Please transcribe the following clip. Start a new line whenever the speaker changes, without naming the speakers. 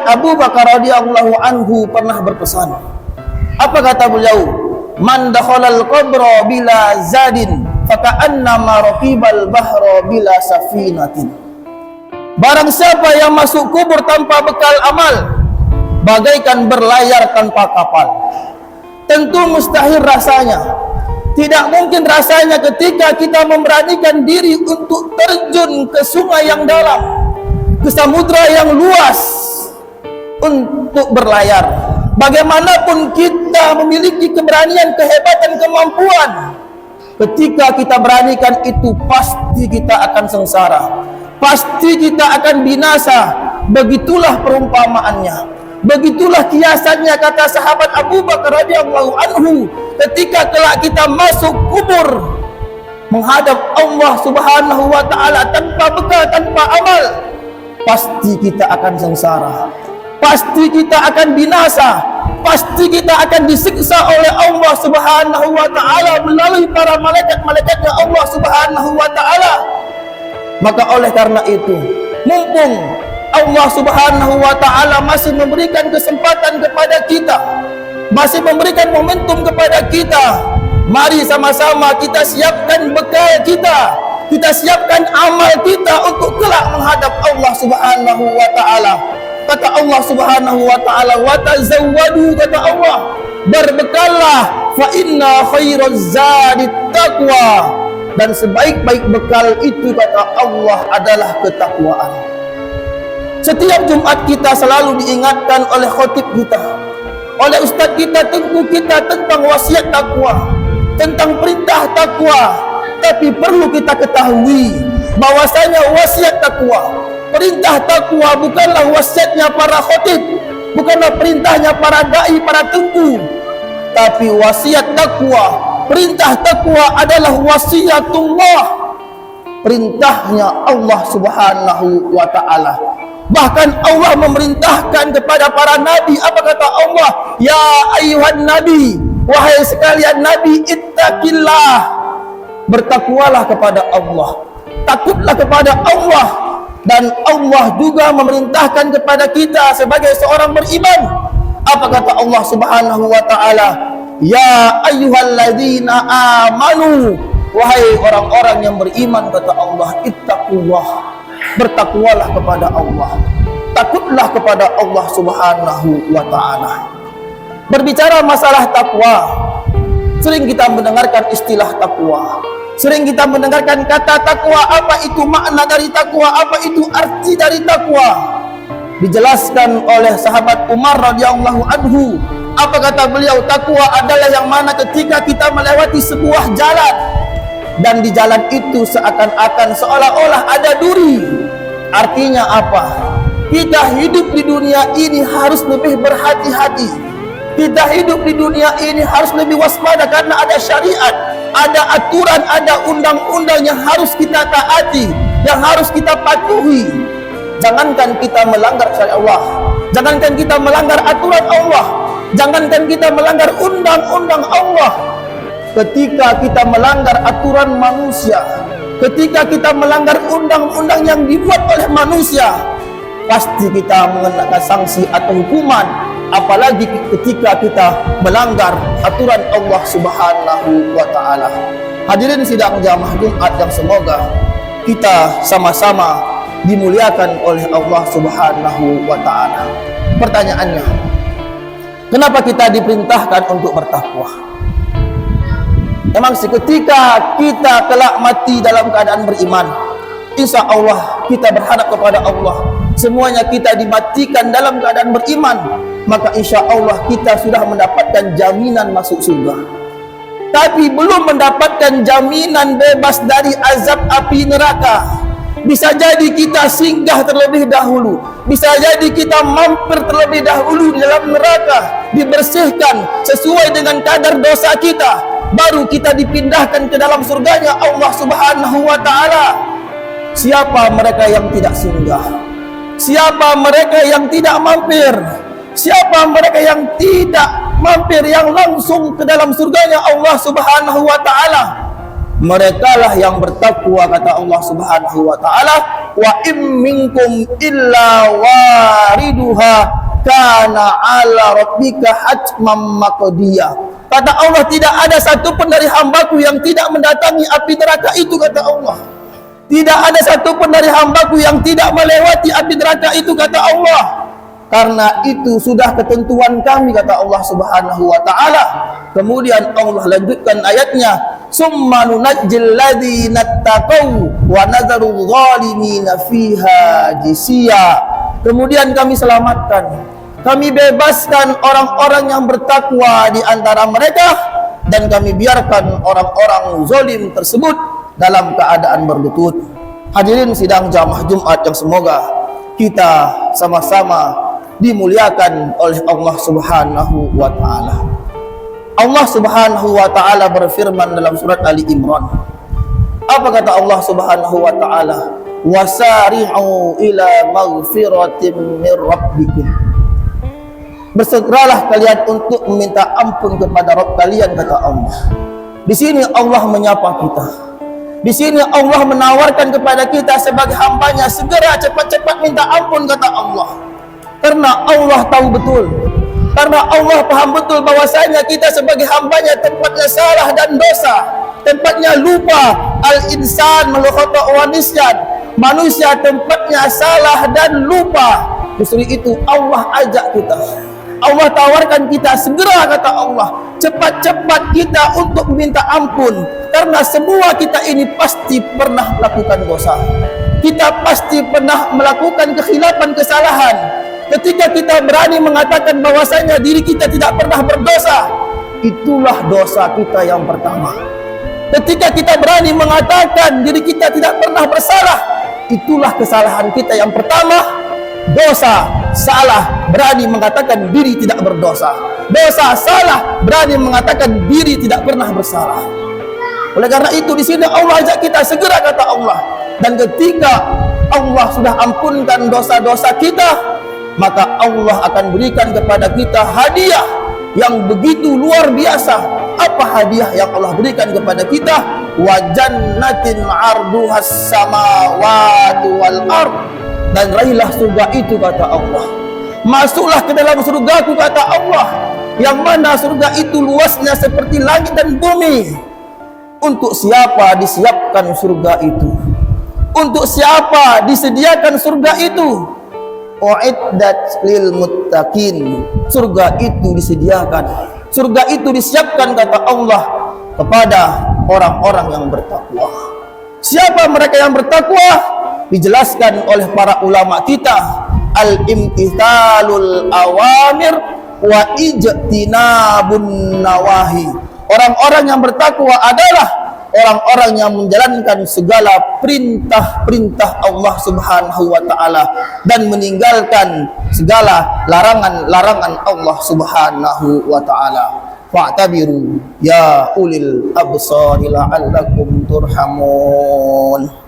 Abu Bakar radhiyallahu anhu pernah berpesan. Apa kata beliau? Man dakhalal qabra bila zadin faka'annama raqibal bahra bila safinatin. Barang siapa yang masuk kubur tanpa bekal amal, bagaikan berlayar tanpa kapal. Tentu mustahil rasanya. Tidak mungkin rasanya ketika kita memberanikan diri untuk terjun ke sungai yang dalam, ke samudra yang luas untuk berlayar. Bagaimanapun kita memiliki keberanian, kehebatan, kemampuan, ketika kita beranikan itu pasti kita akan sengsara, pasti kita akan binasa. Begitulah perumpamaannya. Begitulah kiasannya, kata sahabat Abu Bakar radhiyallahu anhu, ketika kelak kita masuk kubur menghadap Allah Subhanahu wa taala tanpa bekal, tanpa amal, pasti kita akan sengsara, pasti kita akan binasa, pasti kita akan disiksa oleh Allah Subhanahu wa taala melalui para malaikat-malaikatnya Allah Subhanahu wa taala. Maka oleh karena itu, mumpung Allah Subhanahu wa taala masih memberikan kesempatan kepada kita, masih memberikan momentum kepada kita, mari sama-sama kita siapkan bekal kita siapkan amal kita untuk kelak menghadap Allah Subhanahu wa taala. Kata Allah Subhanahu wa taala, wa tazawwadu, kata Allah, berbekallah, fa inna khairaz zadit taqwa, dan sebaik-baik bekal itu, kata Allah, adalah ketakwaan. Setiap Jumat kita selalu diingatkan oleh khotib kita, oleh ustaz kita, tengku kita, tentang wasiat takwa, tentang perintah takwa. Tapi perlu kita ketahui bahwasanya wasiat takwa, perintah takwa bukanlah wasiatnya para khotib, bukanlah perintahnya para dai, para tengku. Tapi wasiat takwa, perintah takwa adalah wasiatullah, perintahnya Allah Subhanahu wa taala. Bahkan Allah memerintahkan kepada para nabi. Apa kata Allah? Ya ayuhan nabi, wahai sekalian nabi, ittaqillah, bertakwalah kepada Allah, takutlah kepada Allah. Dan Allah juga memerintahkan kepada kita sebagai seorang beriman. Apa kata Allah Subhanahu wa taala? Ya ayyuhalladzina amanu, wahai orang-orang yang beriman, kata Allah, ittaqullah, bertakwalah kepada Allah, takutlah kepada Allah Subhanahu wa taala. Berbicara masalah takwa, sering kita mendengarkan istilah takwa, sering kita mendengarkan kata takwa. Apa itu makna dari takwa? Apa itu arti dari takwa? Dijelaskan oleh sahabat Umar radhiyallahu anhu. Apa kata beliau? Takwa adalah yang mana ketika kita melewati sebuah jalan, dan di jalan itu seakan-akan seolah-olah ada duri. Artinya apa? Kita hidup di dunia ini harus lebih berhati-hati. Kita hidup di dunia ini harus lebih waspada, karena ada syariat, ada aturan, ada undang-undang yang harus kita taati, yang harus kita patuhi. Jangankan kita melanggar syariat Allah, jangankan kita melanggar aturan Allah, jangankan kita melanggar undang-undang Allah. Ketika kita melanggar aturan manusia, ketika kita melanggar undang-undang yang dibuat oleh manusia, pasti kita mengenakan sanksi atau hukuman. Apalagi ketika kita melanggar aturan Allah Subhanahu wa taala. Hadirin sidang jamaah Jumat yang semoga kita sama-sama dimuliakan oleh Allah Subhanahu wa taala. Pertanyaannya, kenapa kita diperintahkan untuk bertakwa? Memang seketika kita kelak mati dalam keadaan beriman, insya Allah kita berharap kepada Allah, semuanya kita dimatikan dalam keadaan beriman, maka insya Allah kita sudah mendapatkan jaminan masuk surga. Tapi belum mendapatkan jaminan bebas dari azab api neraka. Bisa jadi kita singgah terlebih dahulu, bisa jadi kita mampir terlebih dahulu di dalam neraka, dibersihkan sesuai dengan kadar dosa kita, baru kita dipindahkan ke dalam surganya Allah Subhanahu wa taala. Siapa mereka yang tidak singgah? Siapa mereka yang tidak mampir? Siapa mereka yang tidak mampir, yang langsung ke dalam surganya Allah Subhanahu wa taala? merekalah yang bertakwa, kata Allah Subhanahu wa taala, wa im minkum illa wariduha kana ala rabbika hatmam maqdiya. Kata Allah, tidak ada satupun dari hambaku yang tidak mendatangi api neraka itu, kata Allah. Tidak ada satupun dari hambaku yang tidak melewati api neraka itu, kata Allah. Karena itu sudah ketentuan kami, kata Allah Subhanahu wa taala. Kemudian Allah lanjutkan ayatnya, summa nunajjil ladzina taqaw wa nadharu zalimina fiha jisiya. Kemudian kami selamatkan, kami bebaskan orang-orang yang bertakwa di antara mereka, dan kami biarkan orang-orang zalim tersebut dalam keadaan berlutut. Hadirin sidang jamaah Jumat yang semoga kita sama-sama dimuliakan oleh Allah Subhanahu wa taala. Allah Subhanahu wa taala berfirman dalam surat Ali Imran. Apa kata Allah Subhanahu wa taala? Wasari'u ila maghfiratin min rabbikum. Bersegeralah kalian untuk meminta ampun kepada Rabb kalian, kata Allah. Di sini Allah menyapa kita. Di sini Allah menawarkan kepada kita sebagai hambanya, segera cepat-cepat minta ampun, kata Allah. Karena Allah tahu betul, karena Allah paham betul bahwasanya kita sebagai hambanya tempatnya salah dan dosa, tempatnya lupa. Al-insan melukhata wa nisyan, manusia tempatnya salah dan lupa. Justru itu Allah ajak kita, Allah tawarkan kita, segera, kata Allah, cepat-cepat kita untuk meminta ampun. Karena semua kita ini pasti pernah melakukan dosa, kita pasti pernah melakukan kekhilafan, kesalahan. Ketika kita berani mengatakan bahwasanya diri kita tidak pernah berdosa, itulah dosa kita yang pertama. Ketika kita berani mengatakan diri kita tidak pernah bersalah, itulah kesalahan kita yang pertama. Dosa, salah, berani mengatakan diri tidak berdosa. Dosa, salah, berani mengatakan diri tidak pernah bersalah. Oleh karena itu di sini Allah ajak kita segera, kata Allah. Dan ketika Allah sudah ampunkan dosa-dosa kita, maka Allah akan berikan kepada kita hadiah yang begitu luar biasa. Apa hadiah yang Allah berikan kepada kita? Wa jannatin 'arduhas samawati wal ard. Dan raihlah surga itu, kata Allah. Masuklah ke dalam surgaku, kata Allah, yang mana surga itu luasnya seperti langit dan bumi. Untuk siapa disiapkan surga itu? Untuk siapa disediakan surga itu? Uiddat lil muttaqin. Surga itu disediakan, surga itu disiapkan, kata Allah, kepada orang-orang yang bertakwa. Siapa mereka yang bertakwa? Dijelaskan oleh para ulama kita, al-imtithalul awamir wa ijtinabun nawahi. Orang-orang yang bertakwa adalah orang-orang yang menjalankan segala perintah-perintah Allah Subhanahu wa taala dan meninggalkan segala larangan-larangan Allah Subhanahu wa taala. Fa'tabiru ya ulil absari la'allakum turhamun.